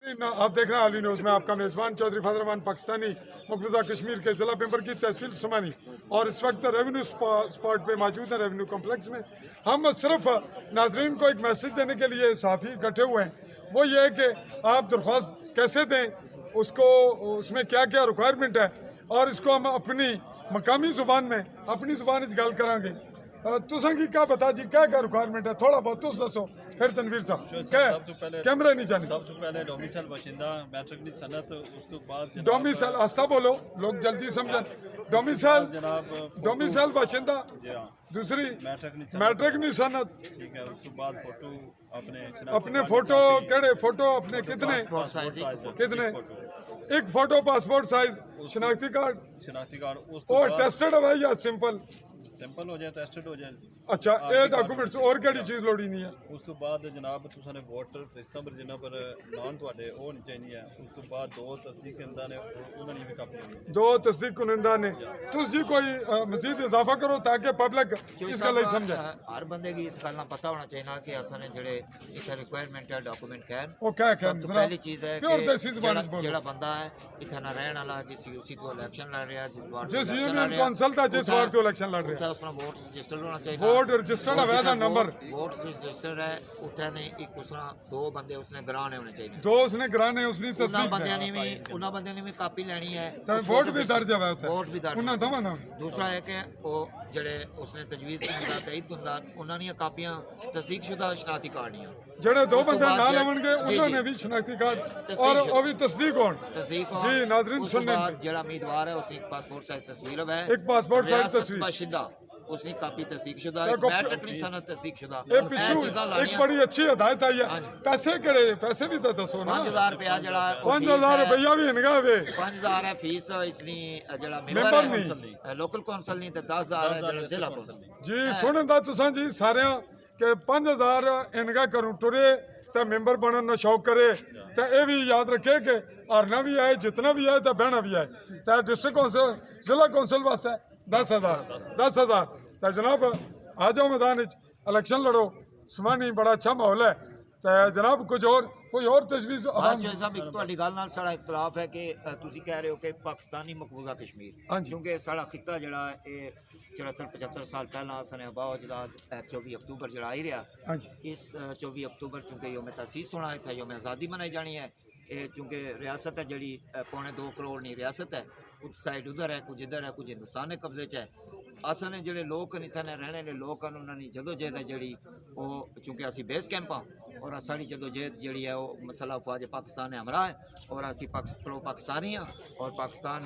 आप देख रहे हैं आली न्यूज़ में आपका मेज़बान चौधरी फजल रहमान पाकिस्तानी मकबूजा कश्मीर के ज़िला मेंबर की तहसील समानी और इस वक्त रेवेन्यू स्पॉट पे मौजूद है रेवेन्यू कम्प्लेक्स में। हम सिर्फ नाजरीन को एक मैसेज देने के लिए सहाफ़ी इकट्ठे हुए हैं, वो ये है कि आप दरख्वास्त कैसे दें, उसको उसमें क्या क्या रिक्वायरमेंट है और इसको हम अपनी मकामी ज़ुबान में अपनी ज़ुबान इस गल करांगे। तुसां की क्या बता जी क्या क्या रिक्वायरमेंट है, थोड़ा बहुत तुस दसो फिर तनवीर साहब क्या कैमरा नहीं जाने। सब तो पहले डोमिसाइल बाशिंदा मैट्रिक की सनत, उस तो बाद डोमिसाइल आस्था बोलो लोग जल्दी समझन। डोमिसाइल बाशिंदा, दूसरी मैट्रिक नहीं सनत, ठीक है। उस तो बाद फोटो अपने फोटो केड़े फोटो अपने कितने एक फोटो पासपोर्ट साइज शनाख्ती कार्ड उस और टेस्टेड है या सिंपल सिंपल हो जाए, टेस्टेड हो जाए। अच्छा ये डॉक्यूमेंट्स और केड़ी चीज लोड़ी नहीं है। उस तो बाद जनाब तुसां ने वोटर लिस्टां पर जिन्हां पर नाम तुहाडे ओह नहीं चाहिए है। उस तो बाद दो तस्दीक कंदा ने उन्हां दी भी कापी दो तस्दीक कुनंदा ने तुस जी कोई मजीद इजाफा करो ताकि पब्लिक इस गल समझे। हर बंदे की इस गल ना पता होना चाहिए कि असां ने जेड़े इथे रिक्वायरमेंट है डॉक्यूमेंट क्या है। ओ क्या सब तो पहली चीज है प्योर देसी जुबान में बोलो। जेड़ा बंदा है इथे ना रहने वाला, जिस यूसी तो इलेक्शन लड़ रहा है, जिस यूनियन काउंसिल दा जिस बार तो इलेक्शन लड़ रहा है उसने वोट रजिस्टर्ड होना चाहिए। वोट रजिस्टर्ड है ना नंबर वोट रजिस्टर्ड है उठे नहीं एक उसना दो बंदे उसने ग्राने होने चाहिए। दो उसने कराने उसने तस्दीक उन्हां बंदे ने भी कापी लेनी है, वोट भी दर्ज है उथे वोट भी दर्ज उन्हां दवा ना। दूसरा है कि वो जेड़े उसने तजवीज़ कीता तईद कुंदा उन्हां दी कापियां तस्दीकशुदा शनाख्ती कार्डियां जेड़े दो बंदे नाल आवणगे उन्होंने भी शनाख्ती कार्ड और वो भी तस्दीक होण जी। नाज़रीन सुनने जेड़ा उम्मीदवार है उसने एक पासपोर्ट साइज तस्वीर है, एक पासपोर्ट साइज तस्वीर बाशिंदा उसने कापी तस्दीकशुदा मैट्रिक की सनद तस्दीकशुदा। ये पिछू एक बड़ी अच्छी हिदायत आई है। पैसे केड़े पैसे भी तो दसो ना। 5000 रुपया जेड़ा 5000 रुपया भी इनका वे 5000 है फीस इसलिए जेड़ा मेंबर है नहीं लोकल काउंसिल नहीं ते 10000 है जेड़ा जिला काउंसिल जी। सुनन दा तुसां जी सारे के 5000 इनका करूं टुरे ते मेंबर बनन दा शौक करे ते ये भी याद रखे कि हारना भी है जितना भी है ते बहना भी है ते डिस्ट्रिक्ट काउंसिल जिला काउंसिल वास्ते 10,000 तो जनाब आ जाओ मैदान इलेक्शन लड़ो। समानी बड़ा अच्छा माहौल है तो जनाब कुछ और कोई और तजवीज़ गल नाल साड़ा इख्तलाफ है कि तुसी कह रहे हो कि पाकिस्तानी मकबूजा कश्मीर क्योंकि साड़ा खिता जड़ा ये 74-75 साल पहला सने अबाव जदा 24 अक्तूबर जड़ा आई रहा। इस 24 अक्तूबर चूंकि योम तसीस होना है, योम आज़ादी मनाई जानी है। ये चूंकि रियासत है जड़ी 2.25 करोड़ नहीं रियासत है, कुछ साइड उधर है, कुछ इधर है, कुछ हिंदुस्तान के कब्जे च है। असां ने जेड़े लोग इत्थे रहने वाले लोग हैं उन्होंने जदोजहद है जी वो चूँकि असी बेस कैंप हाँ और साड़ी जदोजहद जी है वो मसला फौज पाकिस्तान है हमरा है और असी प्रो पाकिस्तानी हाँ और पाकिस्तान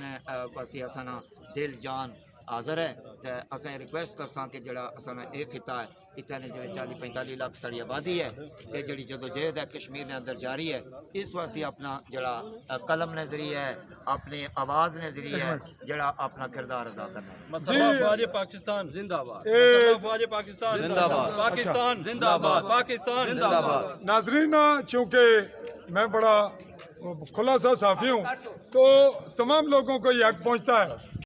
वास्ते असा ना दिल जान हाज़र है। तो असें रिक्वेस्ट करसा कि जड़ा असा एक खिता है इतने ने जो 40-45 लाख साड़ी आबादी है ये जी जदोजहद है कश्मीर के अंदर जारी है। इस वास्ते अपना जड़ा कलम ने जरिए है अपनी आवाज़ ने जरिए है जड़ा अपना किरदार अदा करना है। पाकिस्तान जिंदाबाद, पाकिस्तान जिंदाबाद, पाकिस्तान जिंदाबाद, पाकिस्तान जिंदाबाद। नाजरीन चूँकि मैं बड़ा खुला सा साफ़ी हूँ तो तमाम लोगों को ये हक पहुँचता है